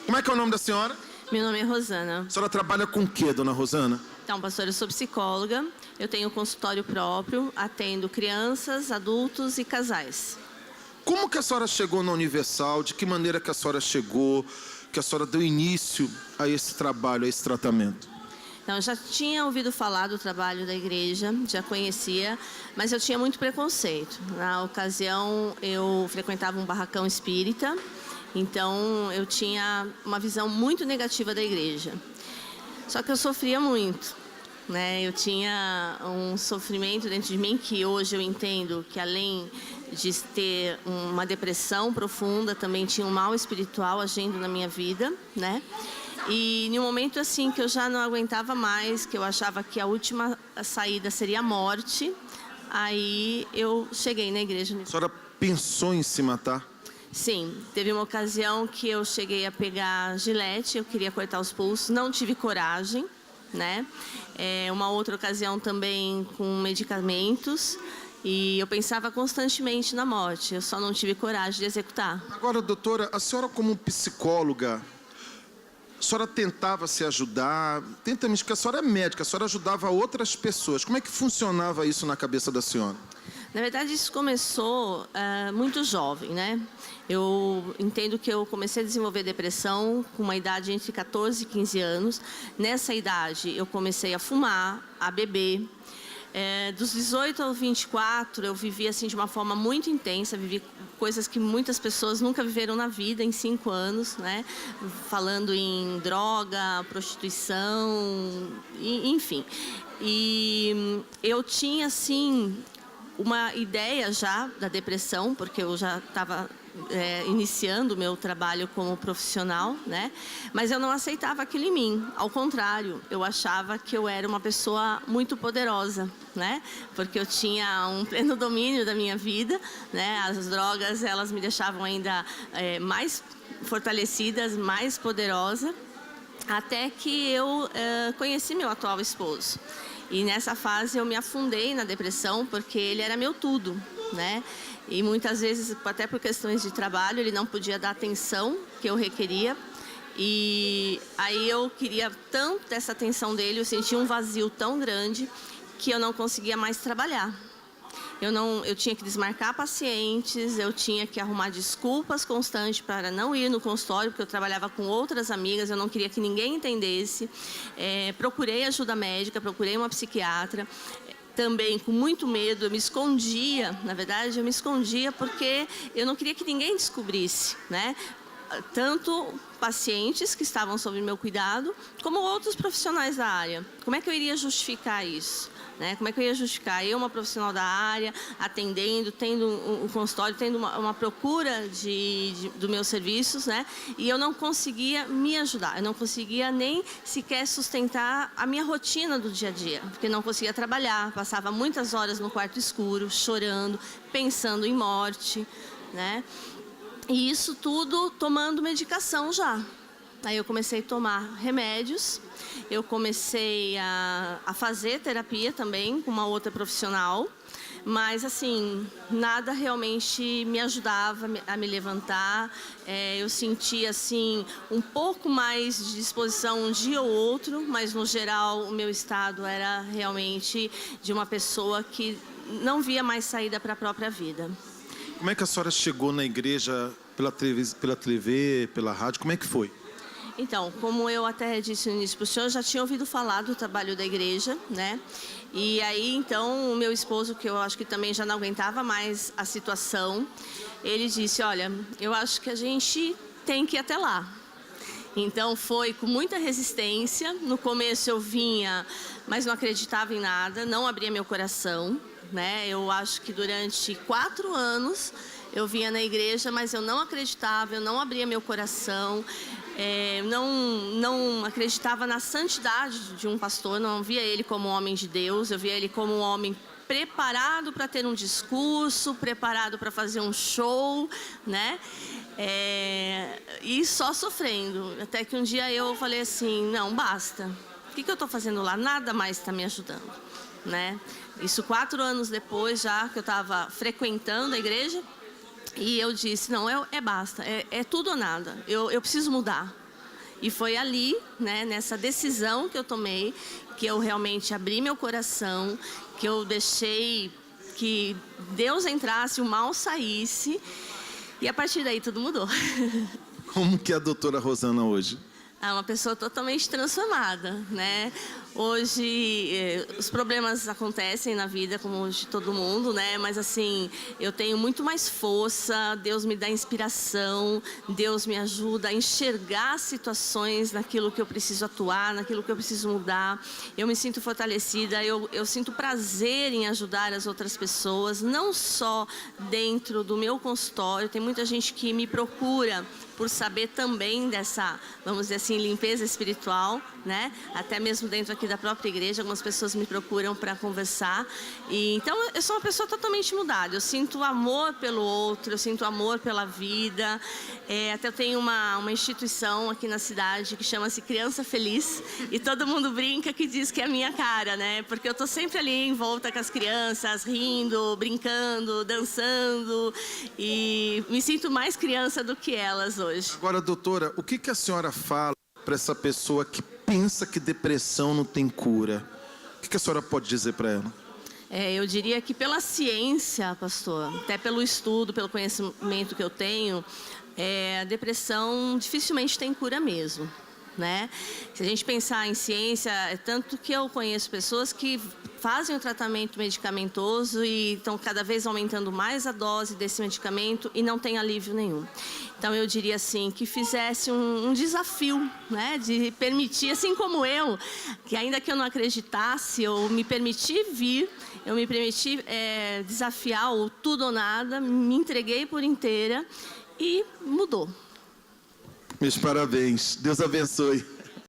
Como é que é o nome da senhora? Meu nome é Rosana. A senhora trabalha com o quê, dona Rosana? Então, pastor, eu sou psicóloga, eu tenho um consultório próprio, atendo crianças, adultos e casais. Como que a senhora chegou na Universal? De que maneira que a senhora chegou? Que a senhora deu início a esse trabalho, a esse tratamento? Então, eu já tinha ouvido falar do trabalho da igreja, já conhecia, mas eu tinha muito preconceito. Na ocasião, eu frequentava um barracão espírita, então eu tinha uma visão muito negativa da igreja. Só que eu sofria muito, né? Eu tinha um sofrimento dentro de mim que hoje eu entendo que, além de ter uma depressão profunda, também tinha um mal espiritual agindo na minha vida, né? E em um momento assim que eu já não aguentava mais, que eu achava que a última saída seria a morte, aí eu cheguei na igreja. A senhora pensou em se matar? Sim, teve uma ocasião que eu cheguei a pegar gilete, eu queria cortar os pulsos, não tive coragem, né? Uma outra ocasião também com medicamentos, e eu pensava constantemente na morte, eu só não tive coragem de executar. Agora, doutora, a senhora como psicóloga, a senhora tentava se ajudar, porque a senhora é médica, a senhora ajudava outras pessoas. Como é que funcionava isso na cabeça da senhora? Na verdade, isso começou muito jovem, né? Eu entendo que eu comecei a desenvolver depressão com uma idade entre 14 e 15 anos. Nessa idade, eu comecei a fumar, a beber. Dos 18 aos 24, eu vivi assim de uma forma muito intensa, vivi coisas que muitas pessoas nunca viveram na vida em 5 anos, né? Falando em droga, prostituição, enfim. E eu tinha assim uma ideia já da depressão, porque eu já estava iniciando o meu trabalho como profissional, né? Mas eu não aceitava aquilo em mim. Ao contrário, eu achava que eu era uma pessoa muito poderosa, né? Porque eu tinha um pleno domínio da minha vida, né? As drogas, elas me deixavam ainda mais fortalecidas, mais poderosa, até que eu conheci meu atual esposo. E nessa fase eu me afundei na depressão, porque ele era meu tudo, né? E muitas vezes, até por questões de trabalho, ele não podia dar a atenção que eu requeria. E aí eu queria tanto dessa atenção dele, eu sentia um vazio tão grande que eu não conseguia mais trabalhar. Eu tinha que desmarcar pacientes, eu tinha que arrumar desculpas constantes para não ir no consultório, porque eu trabalhava com outras amigas, eu não queria que ninguém entendesse. Procurei ajuda médica, procurei uma psiquiatra, também com muito medo, eu me escondia, na verdade eu me escondia porque eu não queria que ninguém descobrisse, né? Tanto pacientes que estavam sob meu cuidado, como outros profissionais da área. Como é que eu iria justificar isso? Né? Como é que eu ia justificar? Eu, uma profissional da área, atendendo, tendo um consultório, tendo uma procura dos meus serviços, né? E eu não conseguia me ajudar, eu não conseguia nem sequer sustentar a minha rotina do dia a dia, porque não conseguia trabalhar, passava muitas horas no quarto escuro, chorando, pensando em morte, né? E isso tudo tomando medicação já. Aí eu comecei a tomar remédios, eu comecei a fazer terapia também com uma outra profissional, mas assim, nada realmente me ajudava a me levantar. Eu sentia assim um pouco mais de disposição um dia ou outro, mas no geral o meu estado era realmente de uma pessoa que não via mais saída para a própria vida. Como é que a senhora chegou na igreja pela TV, pela rádio? Como é que foi? Então, como eu até disse no início para o senhor, eu já tinha ouvido falar do trabalho da igreja, né? E aí, então, o meu esposo, que eu acho que também já não aguentava mais a situação, ele disse, olha, eu acho que a gente tem que ir até lá. Então, foi com muita resistência. No começo eu vinha, mas não acreditava em nada, não abria meu coração, né? Eu acho que durante 4 anos eu vinha na igreja, mas eu não acreditava, eu não abria meu coração. Não acreditava na santidade de um pastor, não via ele como um homem de Deus, eu via ele como um homem preparado para ter um discurso, preparado para fazer um show, né? E só sofrendo, até que um dia eu falei assim, não, basta, o que eu estou fazendo lá? Nada mais está me ajudando, né? Isso 4 anos depois já que eu estava frequentando a igreja. E eu disse, não, basta, é tudo ou nada, eu preciso mudar, E foi ali, né, nessa decisão que eu tomei, que eu realmente abri meu coração, que eu deixei que Deus entrasse, o mal saísse, e a partir daí tudo mudou. Como que é a doutora Rosana hoje? É uma pessoa totalmente transformada, né? Hoje, os problemas acontecem na vida, como de todo mundo, né? Mas, assim, eu tenho muito mais força, Deus me dá inspiração, Deus me ajuda a enxergar situações naquilo que eu preciso atuar, naquilo que eu preciso mudar. Eu me sinto fortalecida, eu sinto prazer em ajudar as outras pessoas, não só dentro do meu consultório. Tem muita gente que me procura por saber também dessa, vamos dizer assim, limpeza espiritual, né? Até mesmo dentro aqui da própria igreja, algumas pessoas me procuram para conversar. E então eu sou uma pessoa totalmente mudada. Eu sinto amor pelo outro, eu sinto amor pela vida. Até eu tenho uma instituição aqui na cidade que chama-se Criança Feliz, e todo mundo brinca que diz que é a minha cara, né? Porque eu tô sempre ali em volta com as crianças, rindo, brincando, dançando, e me sinto mais criança do que elas hoje. Agora, doutora, o que a senhora fala para essa pessoa que pensa que depressão não tem cura? O que a senhora pode dizer para ela? Eu diria que pela ciência, pastor, até pelo estudo, pelo conhecimento que eu tenho, a depressão dificilmente tem cura mesmo, né? Se a gente pensar em ciência, tanto que eu conheço pessoas que fazem o tratamento medicamentoso e estão cada vez aumentando mais a dose desse medicamento e não tem alívio nenhum. Então eu diria assim, que fizesse um desafio, né, de permitir, assim como eu, que ainda que eu não acreditasse, eu me permiti vir, eu me permiti desafiar o tudo ou nada, me entreguei por inteira e mudou. Meus parabéns, Deus abençoe.